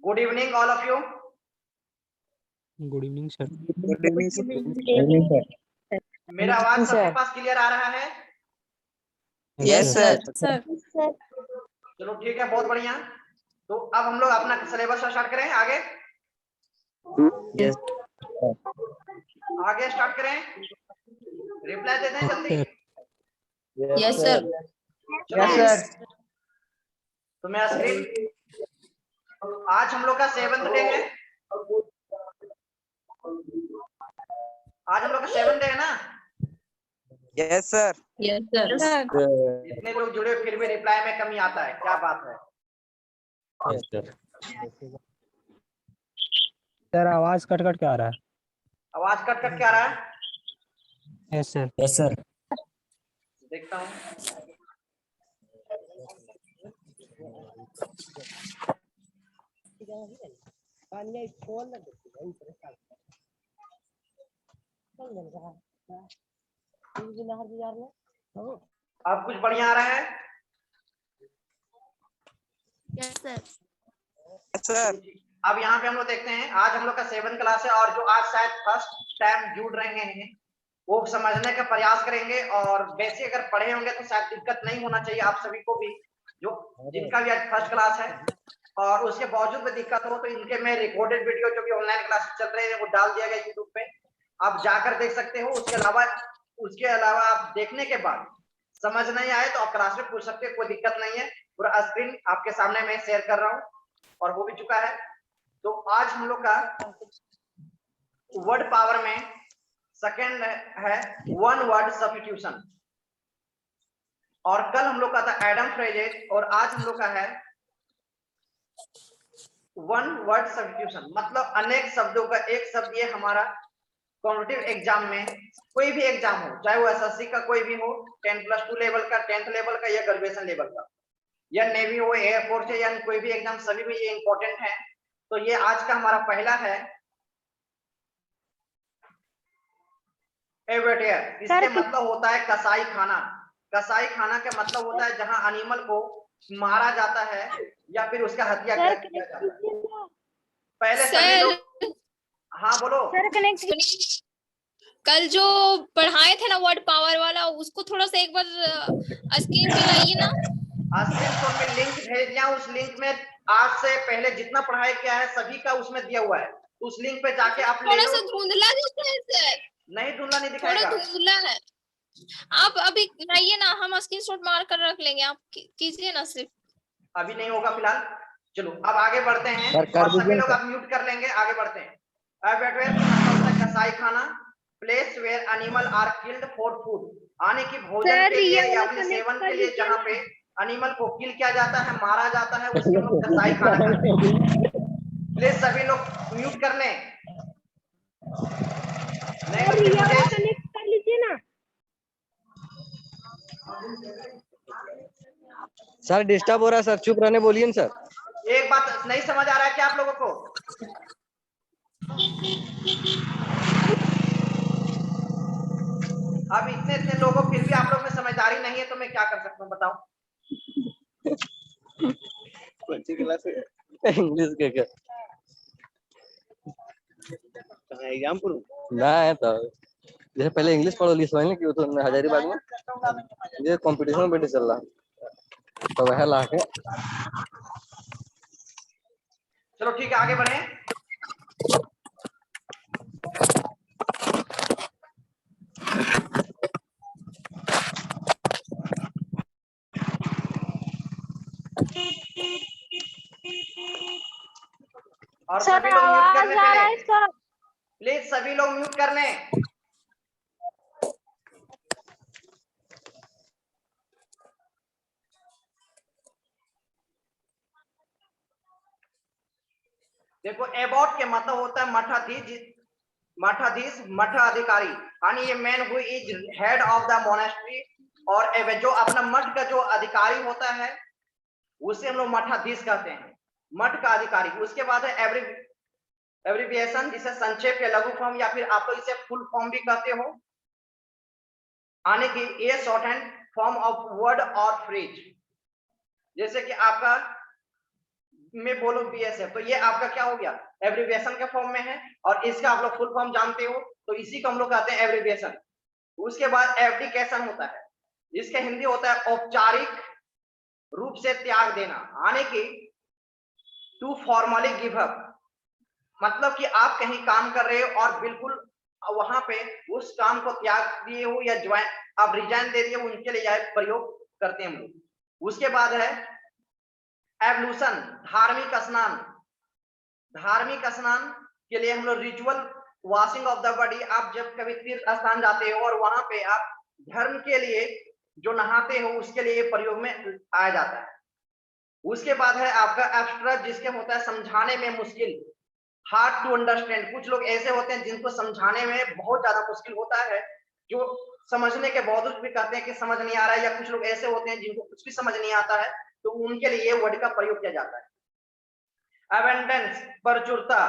Good evening all of you. Good evening sir. Good evening sir. मेरा आवाज सबके पास clear आ रहा है? Yes sir. चलो ठीक है, बहुत बढ़िया। तो अब हम लोग अपना सिलेबस स्टार्ट करें आगे। यस आगे स्टार्ट करें, रिप्लाई दे दें जल्दी। Yes sir. Yes sir. तो मेरा स्क्रीन, आज हम लोग का 7th डे है। आज हम लोग का 7th डे है ना? Yes sir. Yes sir. इतने लोग जुड़े फिर भी रिप्लाई में कमी आता है, क्या बात है? सर आवाज कट कट के आ रहा है। आवाज कट कट के आ रहा है? Yes sir. Yes sir. देखता हूँ। अब कुछ बढ़िया आ रहा है? Yes sir. सर अब यहाँ पे हम लोग देखते हैं, आज हम लोग का 7th क्लास है और जो आज शायद फर्स्ट टाइम जुड़ रहे हैं वो समझने का प्रयास करेंगे, और वैसे अगर पढ़े होंगे तो शायद दिक्कत नहीं होना चाहिए आप सभी को भी, जो जिनका भी आज फर्स्ट क्लास है। और उसके बावजूद भी दिक्कत हो तो इनके में रिकॉर्डेड वीडियो जो भी ऑनलाइन क्लास चल रहे हैं वो डाल दिया गया यूट्यूब पे, आप जाकर देख सकते हो। उसके अलावा आप देखने के बाद समझ नहीं आए तो आप क्लास में पूछ सकते हो, कोई दिक्कत नहीं है। पूरा स्क्रीन आपके सामने मैं शेयर कर रहा हूँ और हो भी चुका है। तो आज हम लोग का वर्ड पावर में सेकंड है वन वर्ड सब्स्टिट्यूशन, और कल हम लोग का था एडम फ्रेजेस, और आज हम लोग का है वन वर्ड सब्स्टिट्यूशन, मतलब अनेक शब्दों का एक शब्द। ये हमारा कॉम्पिटिटिव एग्जाम में, कोई भी एग्जाम हो, चाहे वो एसएससी का कोई भी हो, 10+2 लेवल का, 10th लेवल का या ग्रेजुएशन लेवल का, या नेवी हो, एयरफोर्स है, या कोई भी एग्जाम, सभी में ये इंपॉर्टेंट है। तो ये आज का हमारा पहला है एवेटियर। इसके मतलब होता है कसाई खाना। कसाई खाना का मतलब होता है जहां एनिमल को मारा जाता है या फिर उसका हत्या किया जाता है। पहले सभी लोग, हाँ बोलो सर। कल जो पढ़ाए थे ना वर्ड पावर वाला, उसको थोड़ा सा एक बार स्क्रीन पे लाइए ना। स्क्रीनशॉट में लिंक भेज दिया, उस लिंक में आज से पहले जितना पढ़ाई किया है सभी का उसमें दिया हुआ है, उस लिंक पे जाके आप ले लो। थोड़ा सा धुंधला दिखता है सर। नहीं, धुंधला नहीं दिखाएगा, थोड़ा धुंधला है। आप अभी लाइए ना, हम स्क्रीनशॉट मार कर रख लेंगे, आप कीजिए ना सिर्फ। अभी नहीं होगा फिलहाल। चलो अब आगे बढ़ते हैं, कर और सभी दीजिए लोग आप म्यूट कर लेंगे। आगे बढ़ते हैं। कसाई खाना, place where animal are killed for food, आने की भोजन के लिए या अपने सेवन के लिए, जहाँ पे एनिमल को किल किया जाता है, मारा जाता है, उसको हम लोग कसाई खाना कहते हैं। प्लीज सभी लोग म्यूट कर लें, नहीं तो फिर मुझे कनेक्ट कर लीजिए ना। सर डिस्टर्ब हो रहा है सर, चुप रहने बोलिए ना सर। एक बात नहीं समझ आ रहा है क्या आप लोगों को? अब इतने इतने लोगों फिर भी आप लोग में समझदारी नहीं है तो मैं क्या कर सकता हूँ बताओ? इंग्लिश के क्या एग्जाम पढ़ू ना है तो जैसे पहले इंग्लिश पढ़ो ली समझ कि तो हजारीबाग में ये कंपटीशन में चल रहा तो वह ला के। चलो ठीक है, आगे बढ़े। और सभी लोग म्यूट कर लें पहले, प्लीज सभी लोग म्यूट कर लें। देखो एबॉट के मतलब होता है मठाधीश, मठ अधिकारी, यानी ये man who is head of the monastery, और जो अपना मठ का जो अधिकारी होता है उसे हम लोग मठाधीश कहते हैं, मठ का अधिकारी। उसके बाद है एब्रिविएशन, जिसे संक्षेप या लघु फॉर्म, या फिर आप लोग इसे फुल फॉर्म भी कहते हो। आने की ए short hand form of word और फ्रेज। जैसे कि आपका मैं बोलो BSF, तो ये आपका क्या हो गया, एब्रिविएशन के फॉर्म में है, और इसका आप लोग फुल फॉर्म जानते हो, तो इसी को हम लोग कहते हैं एब्रिविएशन। उसके बाद एब्डिकेशन होता है, इसका हिंदी होता है औपचारिक रूप से त्याग देना, आने की टू फॉर्मली गिव अप, मतलब कि आप कहीं काम कर रहे हो और बिल्कुल वहां पे उस काम को त्याग दिए हो या ज्वाइन आप रिजाइन दे दिए, उनके लिए यह प्रयोग करते हैं हम लोग। उसके बाद है एवल्यूशन, धार्मिक स्नान। धार्मिक स्नान के लिए हम लोग ritual washing of the body, आप जब कभी तीर्थ स्थान जाते हो और वहां पे आप धर्म के लिए जो नहाते हो उसके लिए प्रयोग में आया जाता है। उसके बाद है आपका एब्स्ट्रैक्ट, जिसके होता है समझाने में मुश्किल, हार्ड टू अंडरस्टैंड। कुछ लोग ऐसे होते हैं जिनको समझाने में बहुत ज्यादा मुश्किल होता है, जो समझने के बावजूद भी कहते हैं कि समझ नहीं आ रहा है, या कुछ लोग ऐसे होते हैं जिनको कुछ भी समझ नहीं आता है, तो उनके लिए ये वर्ड का प्रयोग किया जाता है। अबंडेंस, प्रचुरता,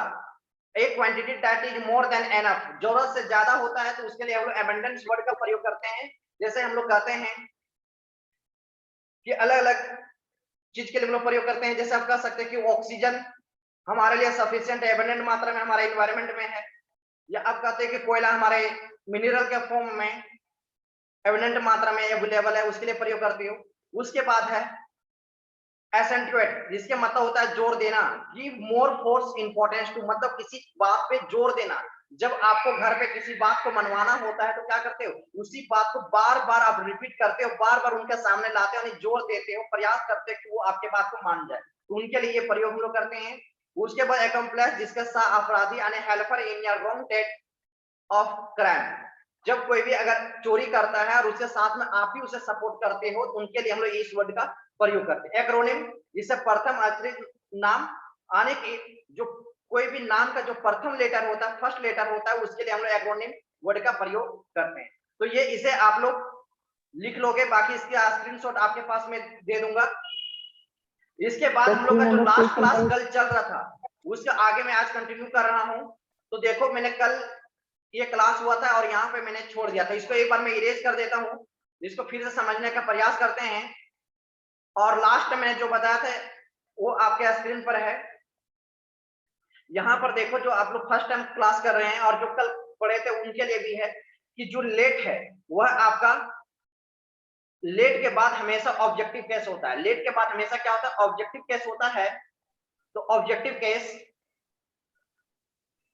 एक quantity that is more than enough, जरूरत से ज्यादा होता है, तो उसके लिए हम लोग अबंडेंस वर्ड का प्रयोग करते हैं। जैसे हम लोग कहते हैं कि अलग अलग चीज के लिए हम लोग प्रयोग करते हैं, जैसे आप कह सकते हैं कि ऑक्सीजन हमारे लिए सफिशिएंट एबंडेंट मात्रा में हमारे एनवायरनमेंट में है, या आप कहते हैं कि कोयला हमारे मिनरल के फॉर्म में एबंडेंट मात्रा में अवेलेबल है, उसके लिए प्रयोग करते हो। उसके बाद है एसेंटुएट, जिसके मतलब होता है जोर देना, give more force importance to, मतलब किसी बात पे जोर देना। जब आपको घर पे किसी बात को मनवाना होता है तो क्या करते हो, उसी बात को बार बार आप रिपीट करते हो, बार बार उनके सामने लाते हो, जोर देते हो, प्रयास करते हो कि वो आपके बात को मान जाए, तो उनके लिए ये प्रयोग हम लोग करते हैं। उसके बाद एक्म्प्लेस, जिसके साथ अपराधी यानी हेल्पर इन या रॉन्ग डेट ऑफ क्राइम, जब कोई भी अगर चोरी करता है और उसके साथ में आप ही उसे सपोर्ट करते हो, तो उनके लिए हम लोग इस वर्ड का प्रयोग करते हैं। एक्रोनिम, जिससे प्रथम अक्षर नाम आने की, जो कोई भी नाम का जो प्रथम लेटर होता है, फर्स्ट लेटर होता है, उसके लिए हम लोग एक्रोनिम वर्ड का प्रयोग करते हैं। तो ये इसे आप लोग लिख लोगे, बाकी इसका स्क्रीनशॉट आपके पास में दे दूंगा। इसके बाद हम लोग का जो लास्ट क्लास कल चल रहा था, उसके आगे मैं आज कंटिन्यू कर रहा हूं। तो देखो मैंने कल ये क्लास हुआ था और यहाँ पे मैंने छोड़ दिया था, इसको एक बार मैं इरेज कर देता हूँ, इसको फिर से समझने का प्रयास करते हैं। और लास्ट में मैंने जो बताया था वो आपके स्क्रीन पर है। यहाँ पर देखो, जो आप लोग फर्स्ट टाइम क्लास कर रहे हैं और जो कल पढ़े थे उनके लिए भी है कि जो लेट है वह आपका लेट के बाद हमेशा ऑब्जेक्टिव केस होता है। लेट के बाद हमेशा क्या होता है, ऑब्जेक्टिव केस होता है। तो ऑब्जेक्टिव केस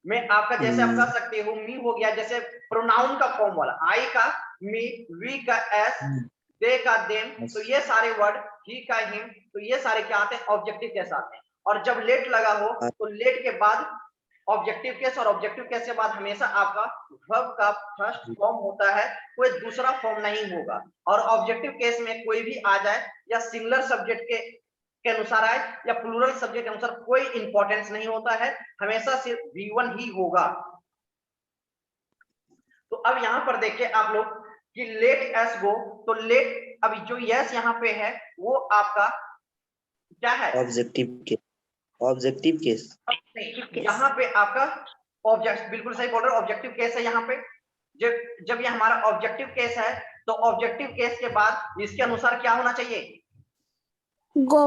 में आपका जैसे आप कह सकते हो, मी हो गया, जैसे प्रोनाउन का फॉर्म वाला, आई का मी, वी का एस, दे का देम, तो ये सारे वर्ड, ही का हिम, तो ये सारे क्या आते हैं, ऑब्जेक्टिव केस आते हैं। और जब लेट लगा हो तो लेट के बाद ऑब्जेक्टिव केस, और ऑब्जेक्टिव केस के बाद हमेशा आपका वर्ब का फर्स्ट फॉर्म होता है, कोई दूसरा फॉर्म नहीं होगा। और ऑब्जेक्टिव केस में कोई भी आ जाए, या सिंगुलर सब्जेक्ट के अनुसार आए या प्लूरल सब्जेक्ट के अनुसार, कोई इंपॉर्टेंस नहीं होता है, हमेशा सिर्फ V1 ही होगा। तो अब यहाँ पर देखिए आप लोग कि लेट एस गो, तो लेट, अभी जो यस यहाँ पे है वो आपका क्या है, ऑब्जेक्टिव केस। ऑब्जेक्टिव केस यहाँ पे आपका ऑब्जेक्ट, बिल्कुल सही बोल रहे हो, ऑब्जेक्टिव केस है यहाँ पे। जब ये हमारा ऑब्जेक्टिव केस है, तो ऑब्जेक्टिव केस के बाद इसके अनुसार क्या होना चाहिए, गो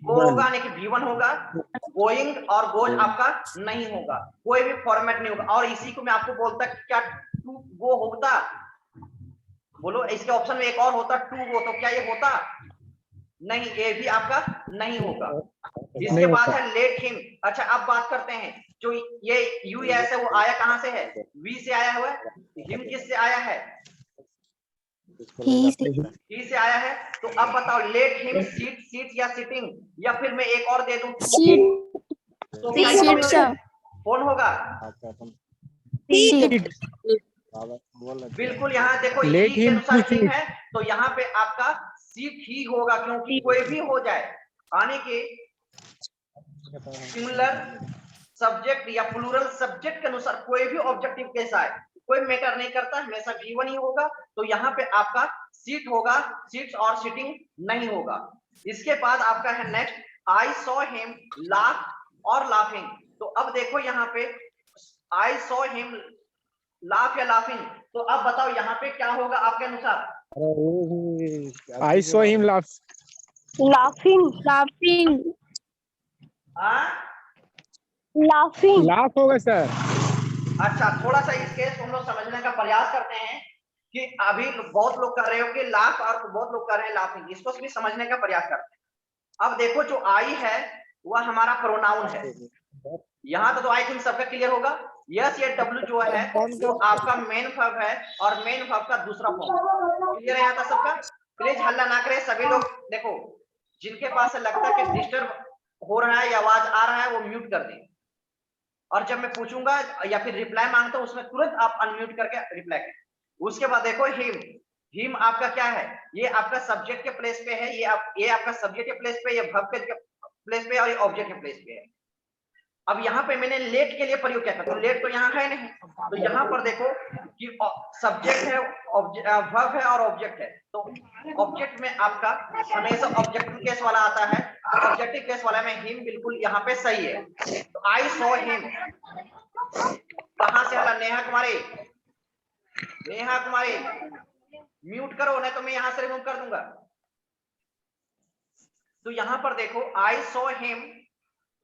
होगा, यानी कि V1 होगा। गोइंग और गोज आपका नहीं होगा, कोई भी फॉर्मेट नहीं होगा। और इसी को मैं आपको बोलता कि क्या टू गो होता, बोलो इसके ऑप्शन में एक और होता टू गो, तो क्या ये होता, नहीं, ये भी आपका नहीं होगा। इसके बाद है लेट हिम। अच्छा अब बात करते हैं, जो ये यूएस है वो आया कहां से है, वी से आया हुआ है, हिम किस से आया है, ही से आया है। तो अब बताओ, लेट हिम सीट, सीट या सिटिंग, या फिर मैं एक और दे दूं, तो क्या ये कौन होगा, बिल्कुल। यहाँ देखो लेट के हिम अनुसार हिम है, तो यहाँ पे आपका सीट ही होगा, क्योंकि कोई भी हो जाए, आने के सिंगुलर सब्जेक्ट या प्लूरल सब्जेक्ट के अनुसार कोई भी ऑब्जेक्टिव केस आए, कोई मैटर नहीं करता, हमेशा V1 ही होगा। तो यहाँ पे आपका सीट होगा, सीट्स और सिटिंग नहीं होगा। इसके बाद आपका है next, I saw him laugh और लाफिंग। तो अब देखो यहाँ पे आई सॉ हिम लाफ या लाफिंग, तो अब बताओ यहाँ पे क्या होगा आपके अनुसार? I saw him laughing, laughing, हाँ, laughing. laugh होगा सर। अच्छा, थोड़ा सा इस केस को हम लोग समझने का प्रयास करते हैं कि अभी बहुत लोग कर रहे हो कि लाफ और बहुत लोग कर रहे हैं लाफिंग, इसको भी समझने का प्रयास करते हैं। अब देखो जो आई है वह हमारा प्रोनाउन है। यहाँ तो आई थिंक सबका क्लियर होगा। यस, ये डब्ल्यू जो है वो आपका मेन वर्ब है और मेन वर्ब का दूसरा फॉर्म। क्लियर है यहाँ तक सबका? प्लीज हल्ला ना करें सभी लोग। देखो जिनके पास लगता है कि डिस्टर्ब हो रहा है या आवाज आ रहा है वो म्यूट कर दें, और जब मैं पूछूंगा या फिर रिप्लाई मांगता हूं उसमें तुरंत आप अनम्यूट करके रिप्लाई करें। उसके बाद देखो हिम, हिम आपका क्या है? ये आपका सब्जेक्ट के प्लेस पे है, ये आपका सब्जेक्ट के प्लेस पे, ये वर्ब के प्लेस पे और ये ऑब्जेक्ट के प्लेस पे है। अब यहाँ पे मैंने लेट के लिए प्रयोग किया था, तो लेट तो यहाँ है नहीं, तो यहाँ पर देखो कि सब्जेक्ट है, वर्ब है और ऑब्जेक्ट है। तो ऑब्जेक्ट में आपका हमेशा ऑब्जेक्टिव केस वाला आता है, तो ऑब्जेक्टिव केस वाला में हिम बिल्कुल यहाँ पे सही है। तो आई सॉ हिम, कहां से हला? नेहा कुमारी, नेहा कुमारी म्यूट करो नहीं तो मैं यहां से रिमूव कर दूंगा। तो यहां पर देखो आई सॉ हिम,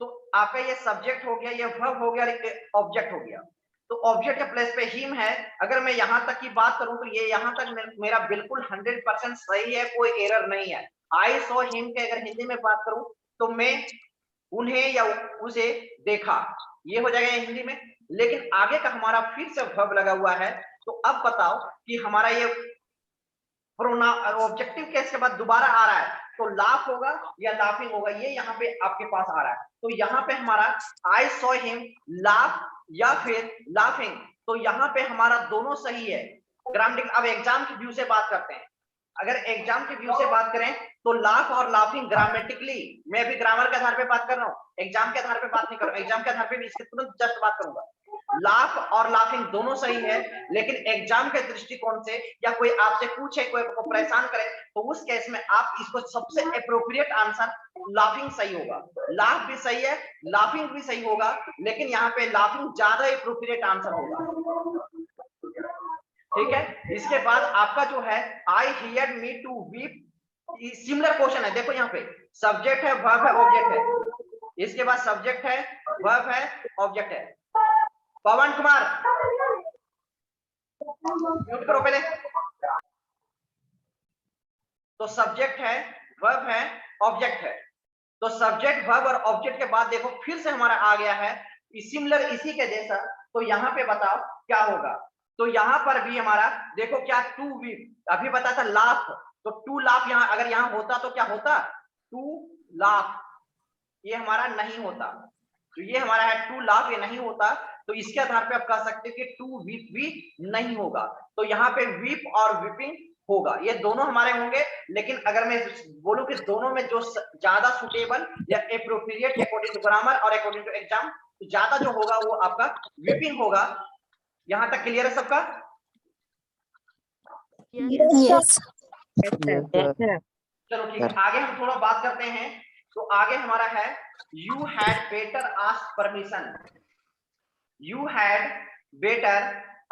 तो आपका ये सब्जेक्ट हो गया, ये वर्ब हो गया, ऑब्जेक्ट हो गया। तो ऑब्जेक्ट के प्लेस पे हिम है। अगर मैं यहां तक की बात करूं तो ये यहां तक मेरा बिल्कुल 100% सही है, कोई एरर नहीं है। आई सॉ हिम के अगर हिंदी में बात करूं तो मैं उन्हें या उसे देखा, ये हो जाएगा हिंदी में। लेकिन आगे का हमारा फिर से वर्ब लगा हुआ है, तो अब बताओ कि हमारा ये ऑब्जेक्टिव केस के बाद दोबारा आ रहा है, तो लाफ होगा या लाफिंग होगा, ये यहाँ पे आपके पास आ रहा है। तो यहाँ पे हमारा आई सॉ हिम लाफ या फिर लाफिंग, तो यहाँ पे हमारा दोनों सही है। ग्रामेटिक, अब एग्जाम के व्यू से बात करते हैं। अगर एग्जाम के व्यू से बात करें तो लाफ और लाफिंग ग्रामेटिकली, मैं भी ग्रामर के आधार पे बात कर रहा हूँ, एग्जाम के आधार पे बात नहीं कर रहा हूँ। एग्जाम के आधार पे भी इसके तुरंत जस्ट बात करूंगा। लाफ और लाफिंग दोनों सही है, लेकिन एग्जाम के दृष्टिकोण से या कोई आपसे पूछे, कोई को परेशान करे, तो उस केस में आप इसको सबसे एप्रोप्रिएट आंसर लाफिंग सही होगा। लाफ भी सही है, लाफिंग भी सही होगा, लेकिन यहाँ पे लाफिंग ज्यादा एप्रोप्रिएट आंसर होगा। ठीक है, इसके बाद आपका जो है I hear me to weep, similar question है। देखो यहाँ पे सब्जेक्ट है, वर्ब है, ऑब्जेक्ट है। इसके बाद सब्जेक्ट है, वर्ब है, ऑब्जेक्ट है। पवन कुमार म्यूट करो पहले। तो सब्जेक्ट है, वर्ब है, ऑब्जेक्ट है। तो सब्जेक्ट, वर्ब और ऑब्जेक्ट के बाद देखो फिर से हमारा आ गया है सिमिलर, इसी के जैसा। तो यहाँ पे बताओ क्या होगा? तो यहाँ पर भी हमारा देखो क्या, टू वीप, अभी बताया था लाफ, तो टू लाफ यहाँ अगर यहाँ होता तो क्या होता? टू लाफ, ये हमारा नहीं होता। तो ये हमारा है टू लाफ, ये नहीं होता। तो इसके आधार पे आप कह सकते हैं कि टू वीप भी नहीं होगा। तो यहाँ पे वीप और वीपिंग होगा, ये दोनों हमारे होंगे। लेकिन अगर मैं बोलूं कि दोनों में जो ज्यादा सुटेबल या एप्रोप्रिएट अकॉर्डिंग टू ग्रामर और अकॉर्डिंग टू एग्जाम, तो ज्यादा जो होगा वो आपका वीपिंग होगा। यहां तक क्लियर है सबका? यस। चलो ठीक है, आगे हम थोड़ा बात करते हैं। तो आगे हमारा है you had better ask permission, you had better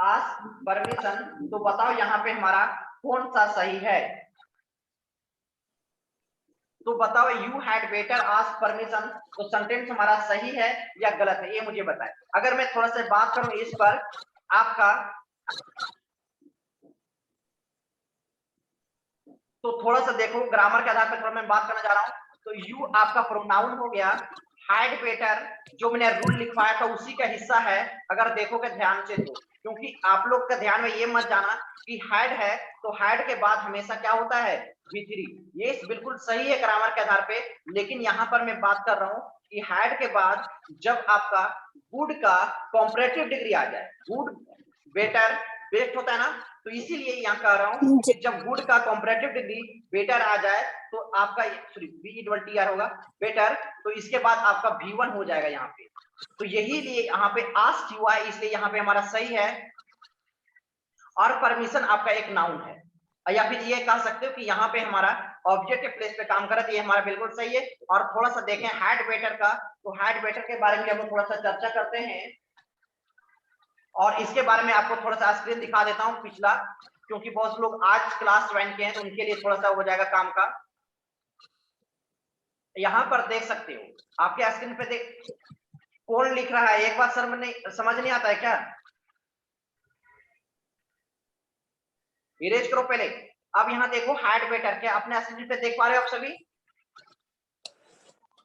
ask permission. तो बताओ यहाँ पे हमारा कौन सा सही है? तो बताओ you had better ask permission, तो सेंटेंस हमारा सही है या गलत है, ये मुझे बताएं। अगर मैं थोड़ा सा बात करूं इस पर आपका, तो थोड़ा सा देखो ग्रामर के आधार पर थोड़ा मैं बात करना चाह रहा हूं। तो यू आपका प्रोनाउन हो गया, हैड बेटर जो मैंने रूल लिखवाया था उसी का हिस्सा है, अगर देखोगे ध्यान से तो। क्योंकि आप लोग का ध्यान में ये मत जाना कि हैड है तो हैड के बाद हमेशा क्या होता है? V3। ये बिल्कुल सही है ग्रामर के आधार पे, लेकिन यहाँ पर मैं बात कर रहा हूँ कि हैड के बाद जब आपका गुड का कॉम्परेटिव डिग्री आ जाए, गुड बेटर बेस्ट होता है ना, तो इसीलिए यहाँ कह रहा हूँ कि जब गुड का कॉम्परेटिव डिग्री बेटर आ जाए तो आपका सॉरी BETR होगा बेटर, तो इसके बाद आपका V1 हो जाएगा यहाँ पे। तो यही लिए यहाँ पे आस्क हुआ है, इसलिए यहाँ पे हमारा सही है। और परमिशन आपका एक नाउन है, या फिर ये कह सकते हो कि यहाँ पे हमारा ऑब्जेक्ट के प्लेस पे काम कर रहा है, ये हमारा बिल्कुल सही है। और थोड़ा सा देखें हैड बेटर का, तो हैड बेटर के बारे में हम थोड़ा सा चर्चा करते हैं। और इसके बारे में आपको थोड़ा सा स्क्रीन दिखा देता हूं पिछला, क्योंकि बहुत लोग आज क्लास ज्वाइन किए हैं तो उनके लिए थोड़ा सा हो जाएगा काम का। यहाँ पर देख सकते हो आपके स्क्रीन पे देख कौन लिख रहा है, एक बात समझ नहीं आता है क्या? इरेज करो पहले। अब यहाँ देखो हाइड बेटर, क्या अपने स्क्रीन पे देख पा रहे हो आप सभी?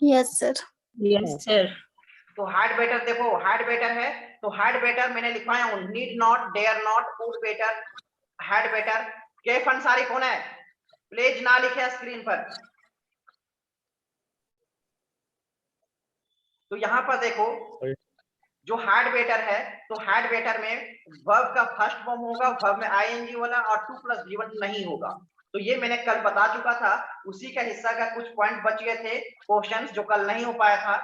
Yes sir. Yes sir. तो हाइड बेटर देखो, हाइड बेटर है तो हाइड बेटर मैंने लिखवाया हूं, need not, dare not, would better, had better. Kaif Ansari कौन है? प्लीज ना लिखे स्क्रीन पर। तो यहाँ पर देखो जो हाइड बेटर है, तो हाइड बेटर में वर्ब का फर्स्ट फॉर्म होगा, वर्ब में आईएनजी वाला, और 2 + V1 नहीं होगा। तो ये मैंने कल बता चुका था, उसी का हिस्सा का कुछ पॉइंट बच गए थे क्वेश्चंस जो कल नहीं हो पाया था,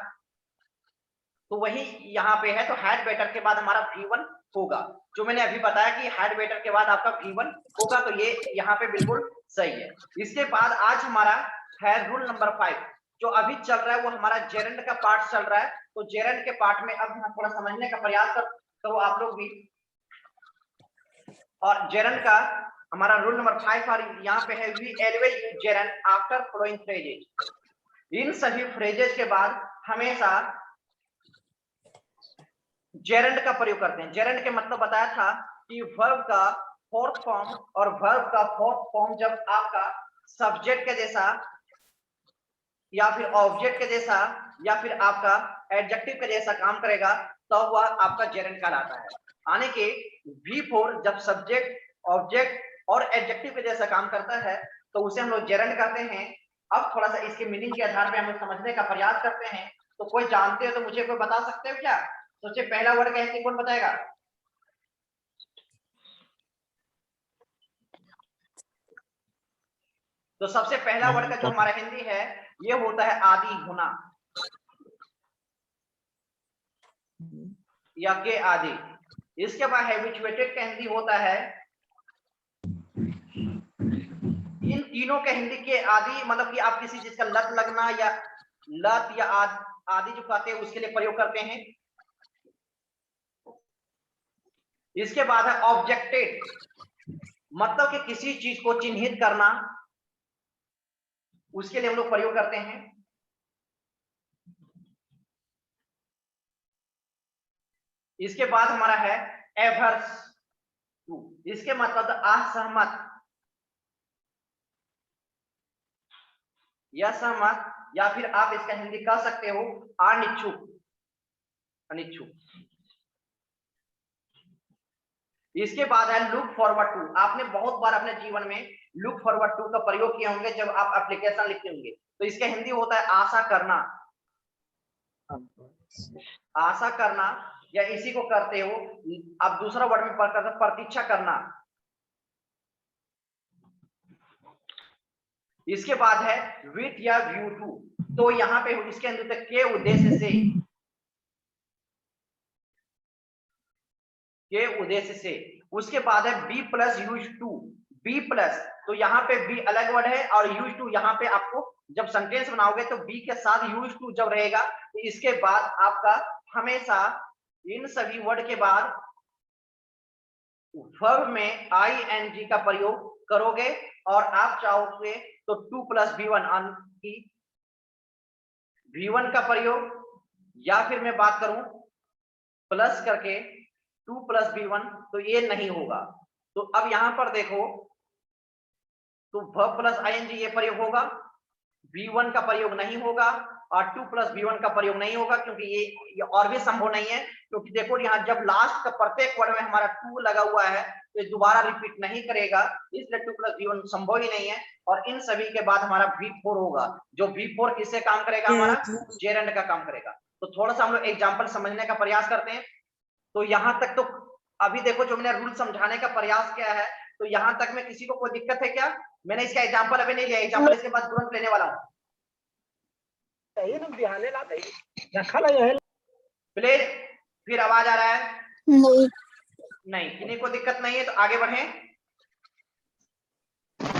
तो वही यहाँ पे है। तो हाइड बेटर के बाद हमारा V1 होगा, जो मैंने अभी बताया कि हाइड बेटर के बाद आपका V1 होगा, तो ये यहाँ पे बिल्कुल सही है। इसके बाद आज हमारा है रूल नंबर 5, जो अभी चल रहा है वो हमारा जेरेंड का पार्ट चल रहा है। तो जेरेंड के पार्ट में अब हम थोड़ा समझने का प्रयास करो आप लोग भी। और जेरेंड का हमारा रूल नंबर 5 और यहाँ पे है we always use gerund after following phrases. इन सभी फ्रेजेस के बाद हमेशा जेरेंड का प्रयोग करते हैं। जेरेंड के मतलब बताया था कि वर्ब का फोर्थ फॉर्म, और वर्ब का फोर्थ फॉर्म जब आपका सब्जेक्ट के जैसा या फिर ऑब्जेक्ट के जैसा या फिर आपका एडजेक्टिव के जैसा काम करेगा तो वह आपका जेरेंड कहलाता है। यानी कि V4 जब सब्जेक्ट, ऑब्जेक्ट और एडजेक्टिव के जैसा काम करता है तो उसे हम लोग जेरेंड कहते हैं। अब थोड़ा सा इसके मीनिंग के आधार पे हम लोग समझने का प्रयास करते हैं। तो कोई जानते हो तो मुझे कोई बता सकते हो क्या? सोचिए पहला वर्ड क्या है, कौन बताएगा? तो सबसे पहला वर्ड का जो हमारा हिंदी है ये होता है आदि होना या के आदि। इसके बाद हैबिचुएटेड का हिंदी होता है, इन तीनों के हिंदी के आदि मतलब कि आप किसी चीज का लत लगना या लत या आदि जो कहते हैं उसके लिए प्रयोग करते हैं। इसके बाद है ऑब्जेक्टेड, मतलब कि किसी चीज को चिन्हित करना, उसके लिए हम लोग प्रयोग करते हैं। इसके बाद हमारा है एवर्स टू, इसके मतलब असहमत या सहमत, या फिर आप इसका हिंदी कह सकते हो अनिच्छुक, अनिच्छुक। इसके बाद है लुक फॉरवर्ड टू। आपने बहुत बार अपने जीवन में लुक फॉरवर्ड टू का प्रयोग किए होंगे जब आप एप्लीकेशन लिखते होंगे। तो इसका हिंदी होता है आशा करना, आशा करना, या इसी को करते हो आप दूसरा वर्ड में करते हो प्रतीक्षा करना। इसके बाद है विथ या व्यू टू, तो यहाँ पे इसके अंदर तक के उद्देश्य से, के उद्देश्य से। उसके बाद है be plus use to, be plus, तो यहाँ पे बी अलग वर्ड है और यूज टू यहाँ पे आपको जब सेंटेंस बनाओगे तो बी के साथ यूज टू जब रहेगा तो इसके बाद आपका हमेशा इन सभी वर्ड के बाद वर्ब में आईएनजी का प्रयोग करोगे। और आप चाहोगे तो 2 + V1 की V1 का प्रयोग, या फिर मैं बात करूं प्लस करके 2 + V1, तो ये नहीं होगा। तो अब यहां पर देखो तो वर्ब प्लस आईएनजी ये प्रयोग होगा, V1 का प्रयोग नहीं होगा और 2 + V1 का प्रयोग नहीं होगा, क्योंकि ये और भी संभव नहीं है। क्योंकि देखो यहाँ जब लास्ट का प्रत्येक वर्ड में हमारा 2 लगा हुआ है तो ये दोबारा रिपीट नहीं करेगा, इसलिए 2 + V1 संभव ही नहीं है। और इन सभी के बाद हमारा V4 होगा, जो V4 किससे काम करेगा? हमारा जेरेंड का काम करेगा। तो थोड़ा सा हम लोग एग्जाम्पल समझने का प्रयास करते हैं। तो यहाँ तक तो अभी देखो जो मैंने रूल समझाने का प्रयास किया है, तो यहाँ तक में किसी को कोई दिक्कत है क्या? मैंने इसका एग्जाम्पल अभी नहीं लिया, एग्जाम्पल इसके बाद तुरंत लेने वाला हूँ। प्लीज, फिर आवाज आ रहा है? नहीं। नहीं, किन्हीं को दिक्कत नहीं है तो आगे बढ़ें।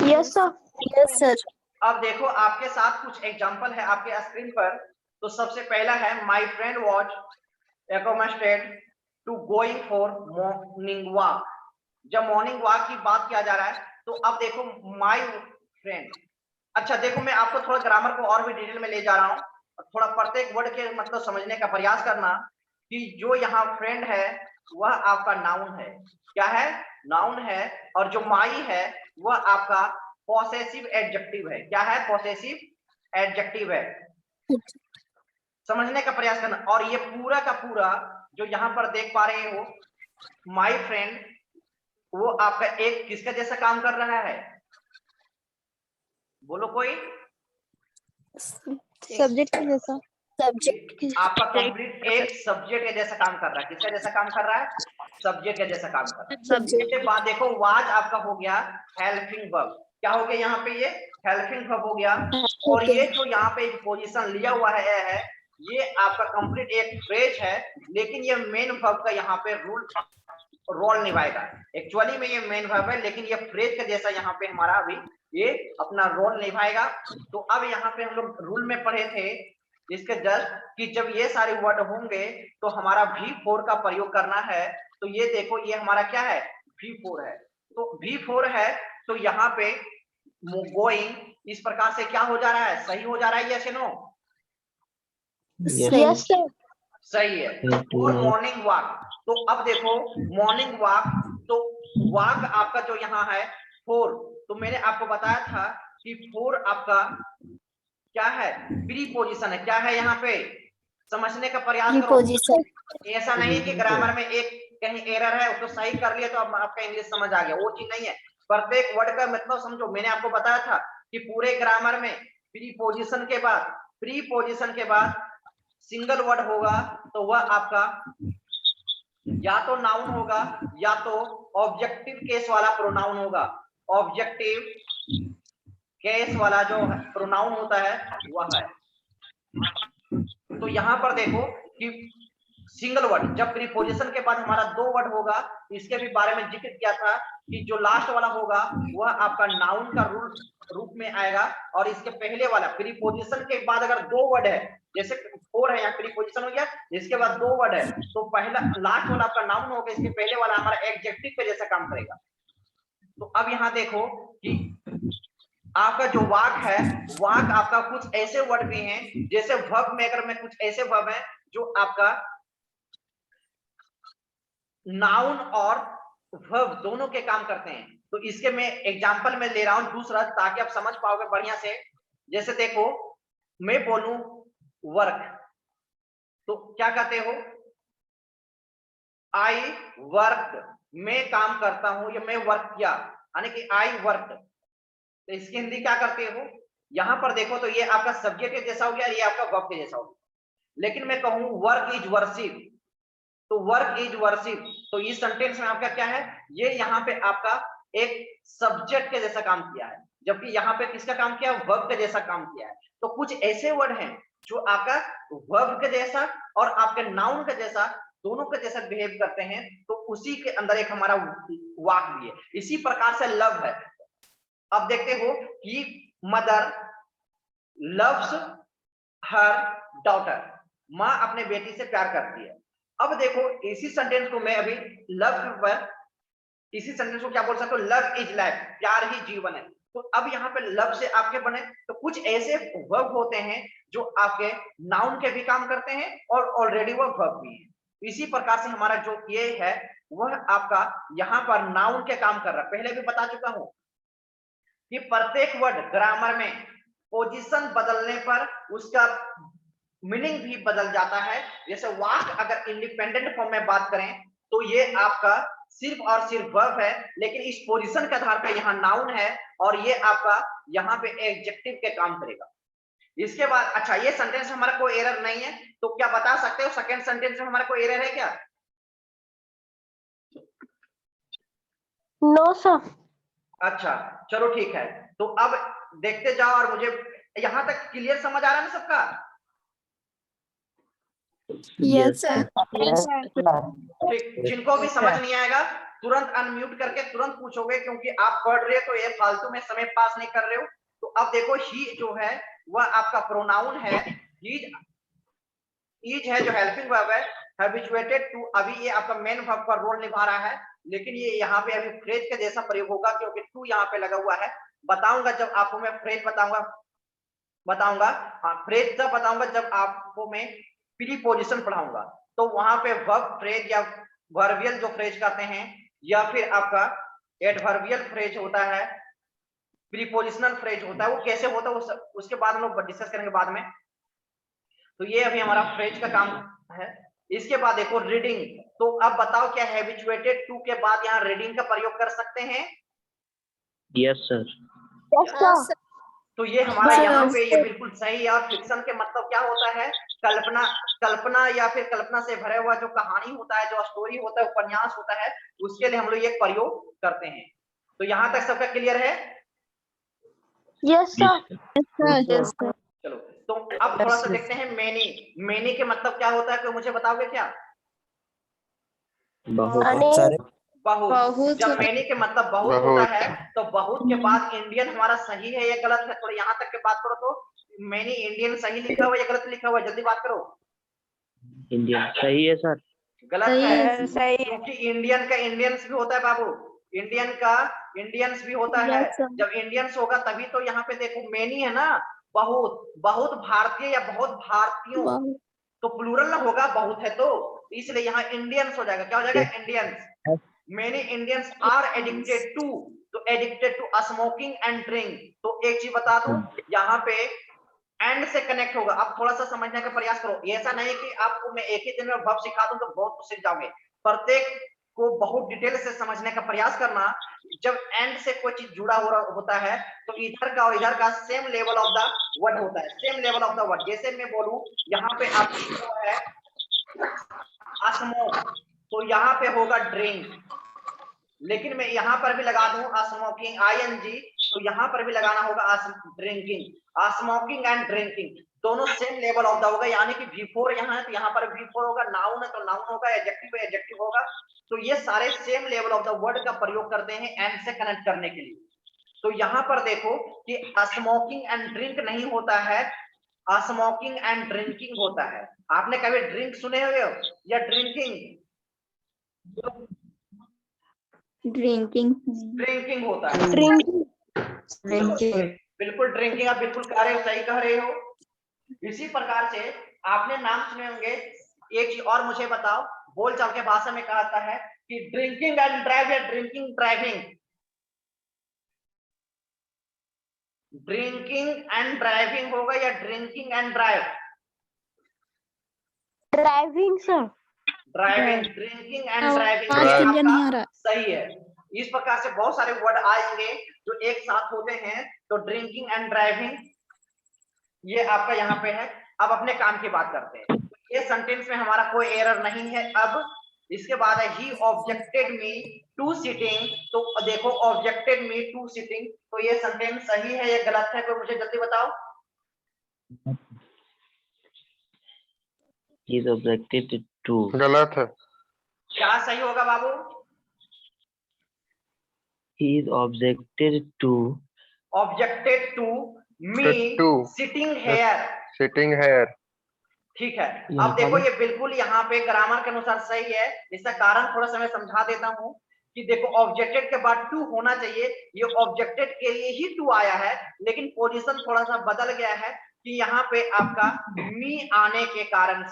Yes sir. Yes sir. अब देखो आपके साथ कुछ एग्जाम्पल है आपके स्क्रीन पर। तो सबसे पहला है माई फ्रेंड वॉच एकोमस्टेड to going for morning walk. जब मॉर्निंग वॉक की बात किया जा रहा है तो अब देखो माय फ्रेंड। अच्छा देखो मैं आपको थोड़ा ग्रामर को और भी डिटेल में ले जा रहा हूँ, थोड़ा प्रत्येक वर्ड के मतलब समझने का प्रयास करना कि जो यहाँ फ्रेंड है वह आपका नाउन है। क्या है? नाउन है। और जो माई है वह आपका पॉसेसिव एडजेक्टिव है। क्या है? पॉसेसिव एडजेक्टिव है। समझने का प्रयास करना। और ये पूरा का पूरा जो यहाँ पर देख पा रहे हो माई फ्रेंड, वो आपका एक किसका जैसा काम कर रहा है? बोलो कोई। सब्जेक्ट के जैसा। सब्जेक्ट आपका कंप्लीट एक सब्जेक्ट के जैसा काम कर रहा है। किसका जैसा काम कर रहा है? सब्जेक्ट के जैसा काम कर रहा है। सब्जेक्ट। इसके बाद देखो वाज आपका हो गया हेल्पिंग वर्ब। क्या हो गया यहाँ पे? ये हेल्पिंग वर्ब हो गया। और ये जो यहाँ पे पोजीशन लिया हुआ है ये आपका कंप्लीट एक फ्रेज है, लेकिन ये मेन वर्ब का यहाँ पे रोल निभाएगा। एक्चुअली में ये मेन वर्ब है, लेकिन ये फ्रेज के जैसा यहाँ पे हमारा अभी ये अपना रोल निभाएगा। तो अब यहाँ पे हम लोग रूल में पढ़े थे इसके जस्ट कि जब ये सारे वर्ड होंगे तो हमारा V4 का प्रयोग करना है। तो ये देखो ये हमारा क्या है? V4 है। तो V4 है तो यहाँ पे गोइंग इस प्रकार से क्या हो जा रहा है? सही हो जा रहा है? यस या नो? Yes sir. सही है। और मॉर्निंग वॉक, तो अब देखो मॉर्निंग वॉक, तो वॉक आपका जो यहाँ है 4, तो मैंने आपको बताया था कि 4 आपका क्या है? प्रीपोजिशन है। क्या है यहाँ पे? समझने का प्रयास करो। ऐसा नहीं कि ग्रामर में एक कहीं एरर है उसको सही कर लिया तो अब आपका इंग्लिश समझ आ गया, वो चीज नहीं है। प्रत्येक वर्ड का मतलब समझो। मैंने आपको बताया था कि पूरे ग्रामर में प्रीपोजिशन के बाद सिंगल वर्ड होगा तो वह आपका या तो नाउन होगा या तो ऑब्जेक्टिव केस वाला प्रोनाउन होगा। ऑब्जेक्टिव केस वाला जो प्रोनाउन होता है वह है। तो यहां पर देखो कि सिंगल वर्ड जब प्रीपोजिशन के बाद हमारा 2 वर्ड होगा, इसके भी बारे में जिक्र किया था कि जो लास्ट वाला होगा वह आपका नाउन का रूप में आएगा। और इसके पहले वाला प्रीपोजिशन के बाद अगर 2 वर्ड है, जैसे 4 है यहाँ प्रीपोजिशन हो गया, इसके बाद 2 वर्ड है तो पहला लास्ट वाला आपका नाउन होगा, इसके पहले वाला हमारा एडजेक्टिव पे जैसा काम करेगा। तो अब यहाँ देखो कि आपका जो वाक है, वाक आपका कुछ ऐसे वर्ड भी हैं जैसे वर्ब में, अगर मैं कुछ ऐसे वर्ब हैं जो आपका नाउन और वर्ब दोनों के काम करते हैं। तो इसके मैं एग्जांपल में ले रहा हूं दूसरा, ताकि आप समझ पाओगे बढ़िया से। जैसे देखो मैं बोलूं वर्क, तो क्या कहते हो? आई वर्क, मैं काम करता हूं या मैं वर्क किया, यानी कि आई वर्क। तो इसकी हिंदी क्या करते हो? यहां पर देखो तो ये आपका सब्जेक्ट के जैसा हो गया, ये आपका वर्ब के जैसा हो गया। लेकिन मैं कहूं वर्क इज वर्शिप, तो वर्क इज वर्शिप, तो इस सेंटेंस में आपका क्या है? ये यहाँ पे आपका एक सब्जेक्ट के जैसा काम किया है, जबकि यहाँ पे किसका काम किया? वर्ब के जैसा काम किया है। तो कुछ ऐसे वर्ड हैं जो आपका वर्ब के जैसा और आपके नाउन के जैसा, दोनों के जैसा बिहेव करते हैं। तो उसी के अंदर एक हमारा वाक भी है। इसी प्रकार से लव है। अब देखते हो कि मदर लव्स हर डॉटर, माँ अपने बेटी से प्यार करती है। अब देखो इसी सेंटेंस को मैं अभी लव पर, इसी सेंटेंस को क्या बोल सकते हो? लव इज लाइफ, प्यार ही जीवन है। तो अब यहाँ पे लव से आपके बने तो कुछ ऐसे वर्ब होते हैं जो आपके नाउन के भी काम करते हैं और ऑलरेडी वो वर्ब भी है। इसी प्रकार से हमारा जो ये है वह आपका यहाँ पर नाउन के काम कर रहा है। पहले भी बता चुका हूं कि प्रत्येक वर्ड ग्रामर में पोजीशन बदलने पर उसका मीनिंग भी बदल जाता है। जैसे वाक अगर इंडिपेंडेंट फॉर्म में बात करें तो ये आपका सिर्फ और सिर्फ वर्ब है, लेकिन इस पोजीशन के आधार पर यहाँ नाउन है और ये आपका यहाँ पे एडजेक्टिव के काम करेगा। इसके बाद अच्छा ये सेंटेंस हमारा कोई एरर नहीं है, तो क्या बता सकते हो सेकंड सेंटेंस में हमारा कोई एरर है क्या? No sir. अच्छा चलो ठीक है। तो अब देखते जाओ और मुझे यहाँ तक क्लियर समझ आ रहा है ना सबका? Yes sir. ठीक, जिनको भी समझ नहीं आएगा तुरंत अनम्यूट करके तुरंत पूछोगे, क्योंकि आप पढ़ रहे हो तो ये फालतू में समय पास नहीं कर रहे हो। तो अब देखो ही जो है वह आपका प्रोनाउन है, इज है जो हेल्पिंग वर्ब है, हैबिचुएटेड टू, अभी ये आपका मेन वर्ब का रोल निभा रहा है, लेकिन ये यहाँ पे अभी फ्रेज के जैसा प्रयोग होगा क्योंकि टू यहाँ पे लगा हुआ है। बताऊंगा जब आपको मैं फ्रेज बताऊंगा हाँ, फ्रेज तब बताऊंगा जब आपको मैं प्रीपोजिशन पढ़ाऊंगा, तो वहां पे वर्ब फ्रेज या वर्बियल जो फ्रेज कहते हैं, या फिर आपका एडवर्बियल फ्रेज होता है, प्रीपोजिशनल फ्रेज होता है, वो कैसे होता है उसके बाद हम लोग डिस्कस करेंगे बाद में। तो ये अभी हमारा फ्रेज का काम है। इसके बाद देखो रीडिंग, तो अब बताओ क्या हैबिचुएटेड टू के बाद यहाँ रीडिंग का प्रयोग कर सकते हैं? Yes sir. तो ये हमारा यहाँ पे ये बिल्कुल सही है। और फिक्शन के मतलब क्या होता है? कल्पना या फिर कल्पना से भरा हुआ जो कहानी होता है, जो स्टोरी होता है, उपन्यास होता है, उसके लिए हम लोग ये प्रयोग करते हैं। तो यहाँ तक सबका क्लियर है? Yes sir. चलो तो अब थोड़ा सा देखते हैं मेनी के मतलब क्या होता है, तो मुझे बताओगे क्या? बहुत। जब मेनी के मतलब बहुत होता है, तो बहुत के बाद इंडियन हमारा सही है या गलत है? थोड़ा यहाँ तक के बात करो। तो मेनी इंडियन सही लिखा हुआ या गलत लिखा हुआ है? जल्दी बात करो। इंडियन सही है सर। गलत है, क्योंकि इंडियन का इंडियंस भी होता है बाबू, इंडियन का इंडियंस भी होता है। जब इंडियंस होगा तभी तो यहाँ पे देखो मेनी है ना, बहुत भारतीय या बहुत भारतीयों, तो प्लूरल ना होगा, बहुत है तो इसलिए यहाँ इंडियंस हो जाएगा। क्या हो जाएगा? Indians. Many Indians are addicted to, तो addicted to smoking and drink. तो एक चीज बता दूं, यहाँ पे एंड से कनेक्ट होगा। अब थोड़ा सा समझने का प्रयास करो। ऐसा नहीं कि आपको मैं एक ही दिन में वर्ब सिखा दूं तो बहुत कुछ सीख जाओगे। प्रत्येक को बहुत डिटेल से समझने का प्रयास करना। जब एंड से कोई चीज जुड़ा होता है तो इधर का और इधर का same level of the word होता है, same level of the word. जैसे मैं बोलूं यहाँ पे आप है स्मोक, तो यहाँ पे होगा ड्रिंक, लेकिन मैं यहाँ पर भी लगा दूं स्मोकिंग आईएनजी, तो यहाँ पर भी लगाना होगा ड्रिंकिंग। स्मोकिंग एंड ड्रिंकिंग दोनों सेम लेवल ऑफ द होगा, यानी कि V4 यहाँ है तो यहाँ पर V4 होगा, नाउन है तो नाउन होगा, एडजेक्टिव है एडजेक्टिव होगा। तो ये सारे same level of the word का प्रयोग करते हैं एंड से कनेक्ट करने के लिए। तो यहाँ पर देखो कि स्मोकिंग एंड ड्रिंक नहीं होता है, स्मोकिंग एंड ड्रिंकिंग होता है। आपने कभी ड्रिंक सुने हुए हो या ड्रिंकिंग? ड्रिंकिंग होता है। बिल्कुल ड्रिंकिंग, आप बिल्कुल सही कह रहे हो। इसी प्रकार से आपने नाम सुने होंगे। एक चीज और मुझे बताओ, बोलचाल के भाषा में कहता है कि ड्रिंकिंग एंड ड्राइव या drinking driving? Drinking and driving होगा या drinking and drive? Driving sir. Driving, drinking and driving नहीं आ रहा। सही है। इस प्रकार से बहुत सारे वर्ड आएंगे जो एक साथ होते हैं, तो ड्रिंकिंग एंड ड्राइविंग ये आपका यहाँ पे है। अब अपने काम की बात करते हैं। ये सेंटेंस में हमारा कोई एरर नहीं है। अब इसके बाद है ही ऑब्जेक्टेड मी टू सिटिंग, तो देखो ऑब्जेक्टेड मी टू सिटिंग, तो ये सेंटेंस सही है या गलत है? कोई मुझे जल्दी बताओ। He is objected to। गलत है। क्या सही होगा बाबू? He is objected to me sitting here। ठीक है। अब देखो ये बिल्कुल यहाँ पे ग्रामर के अनुसार सही है। इसका कारण थोड़ा सा मैं समझा देता हूँ कि देखो ऑब्जेक्टेड के बाद टू होना चाहिए, ये ऑब्जेक्टेड के लिए ही टू आया है, लेकिन पोजीशन थोड़ा सा बदल गया है कि यहाँ पे आपका मी आने के कारण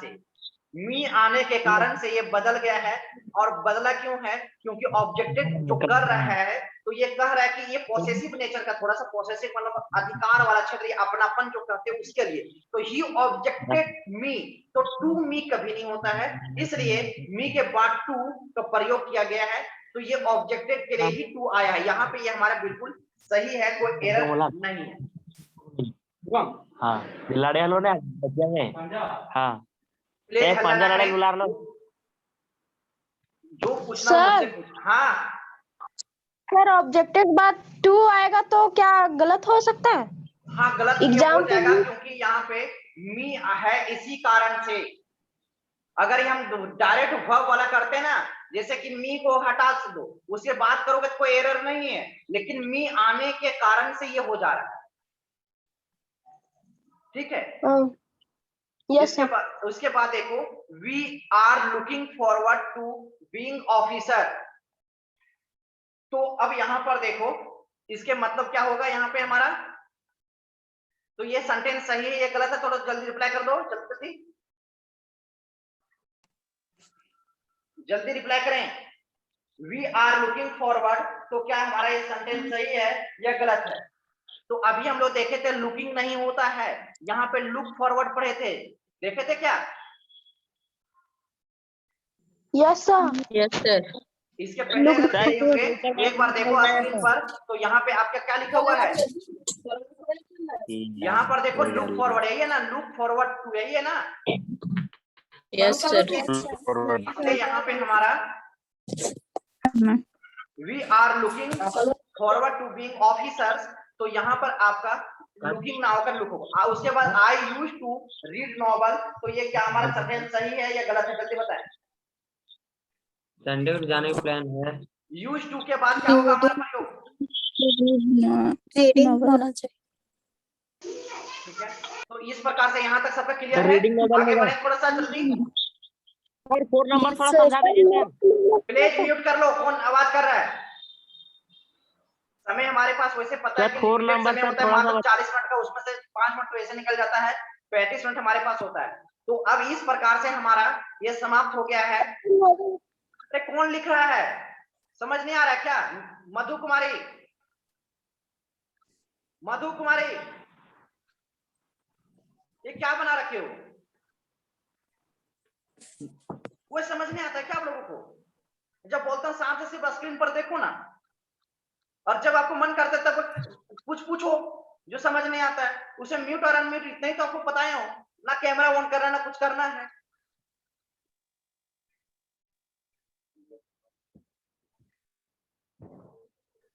से ये बदल गया है। और बदला क्यों है? क्योंकि ऑब्जेक्टेड जो कर रहा है तो ये कह रहा है कि ये पॉसेसिव नेचर का, थोड़ा सा पॉसेसिव मतलब अधिकार वाला क्षेत्र, ये अपनापन जो कहते हैं उसके लिए। तो ही ऑब्जेक्टेड मी, तो टू मी कभी नहीं होता है, इसलिए मी के बाद टू का प्रयोग किया गया है। तो ये ऑब्जेक्टेड के लिए ही टू आया है। यहाँ पे ये हमारा बिल्कुल सही है, कोई एरर नहीं है। हाँ लड़े लो ना बच्चे में। हाँ जो पूछना हाँ सर ऑब्जेक्टेड बाद टू आएगा तो क्या गलत हो सकता है? हाँ गलत हो जाएगा, क्योंकि यहाँ पे मी है इसी कारण से। अगर हम डायरेक्ट वर्ब वाला करते हैं ना, जैसे कि मी को हटा दो उसके बाद करोगे तो कोई एरर नहीं है, लेकिन मी आने के कारण से ये हो जा रहा है। ठीक है। Yes sir. उसके बाद देखो we are looking forward to being officer. तो अब यहां पर देखो इसके मतलब क्या होगा यहाँ पे हमारा, तो ये सेंटेंस सही है ये गलत है, थोड़ा जल्दी रिप्लाई कर दो, जल्दी जल्दी रिप्लाई करें। वी आर लुकिंग फॉरवर्ड, तो क्या हमारा ये सेंटेंस सही है या गलत है? तो अभी हम लोग देखे थे लुकिंग नहीं होता है, यहाँ पे लुक फॉरवर्ड पढ़े थे, देखे थे क्या? Yes sir. Yes sir. इसके पहले अगर सही होंगे एक बार देखो स्क्रीन पर, तो यहाँ पे आपका क्या लिखा हुआ है? यहाँ पर देखो लुक फॉरवर्ड, यही है ना, लुक फॉरवर्ड टू, यही है ना? Yes sir. यहाँ पे हमारा we are looking forward to being officers, तो यहाँ पर आपका लुकिंग ना होकर लुक होगा। उसके बाद आई यूज टू रीड नॉवल, तो ये क्या हमारा सेंटेंस सही है या गलत है, जल्दी बताएं। संडे को जाने का प्लान है। यूज टू के बाद क्या होगा हमारा प्रयोग? रीडिंग होना चाहिए। ठीक है, तो इस प्रकार से यहाँ तक सबका क्लियर है। रीडिंग नॉवल आगे होगा। बढ़े थोड़ा सा जल्दी। सर 4 नंबर थोड़ा समझा दीजिए सर। प्लीज म्यूट कर लो, कौन आवाज कर रहा है? समय हमारे पास वैसे पता है कि 4 लिमिटेड नंबर समय सर होता है, थोड़ा मात्र सा 40 मिनट का, उसमें से 5 मिनट तो ऐसे निकल जाता है, 35 मिनट हमारे पास होता है। तो अब इस प्रकार से हमारा ये समाप्त हो गया है। अरे कौन लिख रहा है, समझ नहीं आ रहा है क्या? मधु कुमारी, मधु कुमारी, ये क्या बना रखे हो? वो समझ नहीं आता है क्या आप लोगों को? जब बोलता हूं शांत से सिर्फ स्क्रीन पर देखो ना, और जब आपको मन करता है तब कुछ पूछो, जो समझ नहीं आता है उसे म्यूट और अनम्यूट इतना ही तो आपको पता हो ना, कैमरा ऑन करना ना कुछ करना है।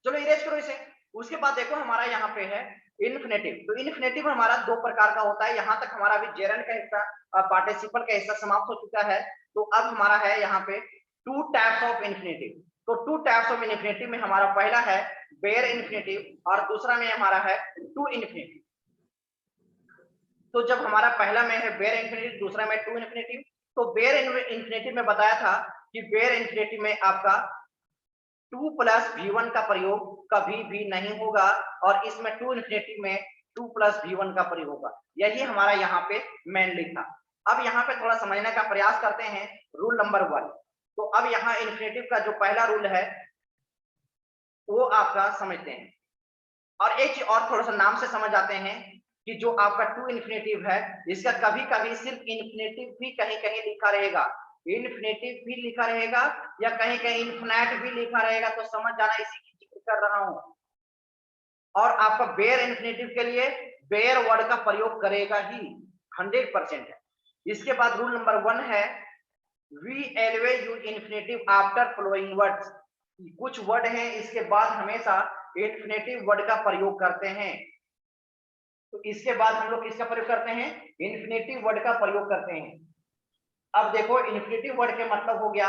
चलो इरेज करो इसे। उसके बाद देखो हमारा यहाँ पे है इन्फिनेटिव। तो इन्फिनेटिव हमारा दो प्रकार का होता है। यहाँ तक हमारा अभी जेरंड का हिस्सा और पार्टिसिपल का हिस्सा समाप्त हो चुका है। तो अब हमारा है यहाँ पे टू टाइप्स ऑफ इन्फिनेटिव। तो टू टाइप्स ऑफ इन्फिनेटिव में हमारा पहला है बेयर इन्फिनेटिव और दूसरा में हमारा है टू इन्फिनेटिव। तो जब हमारा पहला में है बेयर इन्फिनेटिव, दूसरा में टू इन्फिनेटिव। तो बेयर इन्फिनेटिव में बताया था कि बेयर इन्फिनेटिव में आपका 2 प्लस v1 का प्रयोग कभी भी नहीं होगा, और इसमें टू इन्फिनेटिव में 2 प्लस v1 का प्रयोग होगा। यही हमारा यहाँ पे मेनली था। अब यहाँ पे थोड़ा समझने का प्रयास करते हैं रूल नंबर 1। तो अब यहाँ इन्फिनेटिव का जो पहला रूल है वो आपका समझते हैं, और एक चीज और थोड़ा सा नाम से समझ आते हैं कि जो आपका टू इन्फिनेटिव है इसका कभी कभी सिर्फ इन्फिनेटिव भी कहीं कहीं लिखा रहेगा, इन्फिनेटिव भी लिखा रहेगा या कहीं कहीं इन्फिनाइट भी लिखा रहेगा। तो समझ जाना, इसी की जिक्र कर रहा हूं। और आपका बेयर इन्फिनेटिव के लिए बेयर वर्ड का प्रयोग करेगा ही, 100% है। इसके बाद रूल नंबर 1 है we always use infinitive after following words. कुछ वर्ड हैं इसके बाद हमेशा इन्फिनेटिव वर्ड का प्रयोग करते हैं। तो इसके बाद हम लोग किसका प्रयोग करते हैं? इन्फिनेटिव वर्ड का प्रयोग करते हैं। अब देखो इन्फिनेटिव वर्ड के मतलब हो गया।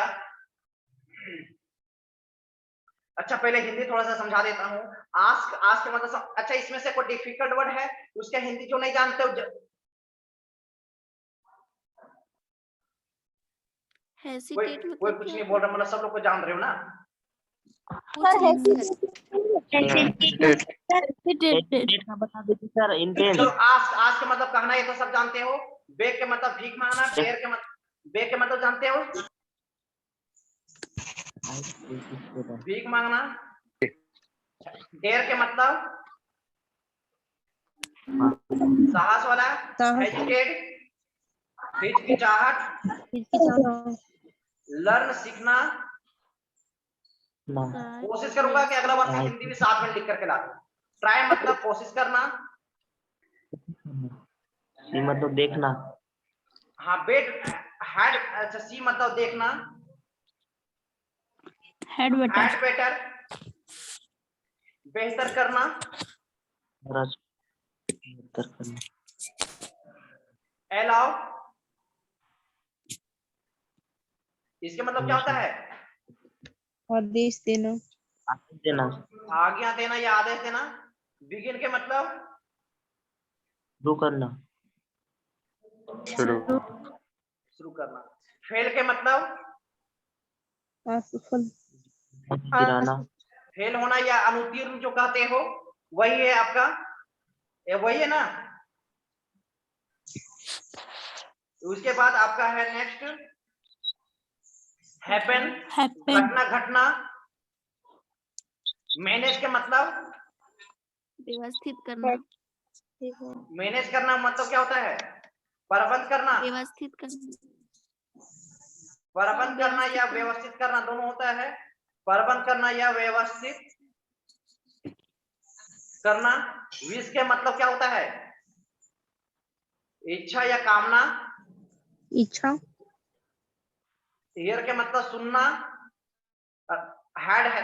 अच्छा पहले हिंदी थोड़ा सा समझा देता हूँ। आस्क, आस्क के मतलब अच्छा इसमें से कोई डिफिकल्ट वर्ड है उसका हिंदी जो नहीं जानते हो कोई कुछ नहीं बोल रहा, मतलब सब लोग को जान रहे हो ना? बता दीजिए सर। इंटेंस। चलो आस्क, आस्क का मतलब कहना, ये तो सब जानते हो। बेग के मतलब भीख मांगना, बेर के मतलब बेग के मतलब जानते हो, भीख मांगना। डेयर के मतलब साहस वाला, हेजिटेट, हिचकिचाहट, लर्न सीखना। कोशिश करूंगा कि अगला बार से हिंदी भी साथ में लिख करके ला दूं। ट्राई मतलब कोशिश करना, सी मतलब देखना। हाँ बेट हैड, अच्छा सी मतलब देखना, हैड बेटर बेहतर करना, अलाउ इसके मतलब क्या होता है? आदेश देना। देना। आज्ञा देना या आदेश देना। बिगिन के मतलब शुरू करना। शुरू करना। फेल के मतलब असफल। गिराना। फेल होना या अनुत्तीर्ण जो कहते हो वही है आपका, ये वही है ना। उसके बाद आपका है नेक्स्ट हैपन, घटना घटना। मैनेज के मतलब व्यवस्थित करना, मैनेज करना मतलब क्या होता है? प्रबंध करना। व्यवस्थित करना, प्रबंध करना या व्यवस्थित करना दोनों होता है। प्रबंध करना या व्यवस्थित करना। विश के मतलब क्या होता है? इच्छा या कामना। इच्छा। ईयर के मतलब सुनना। हेड है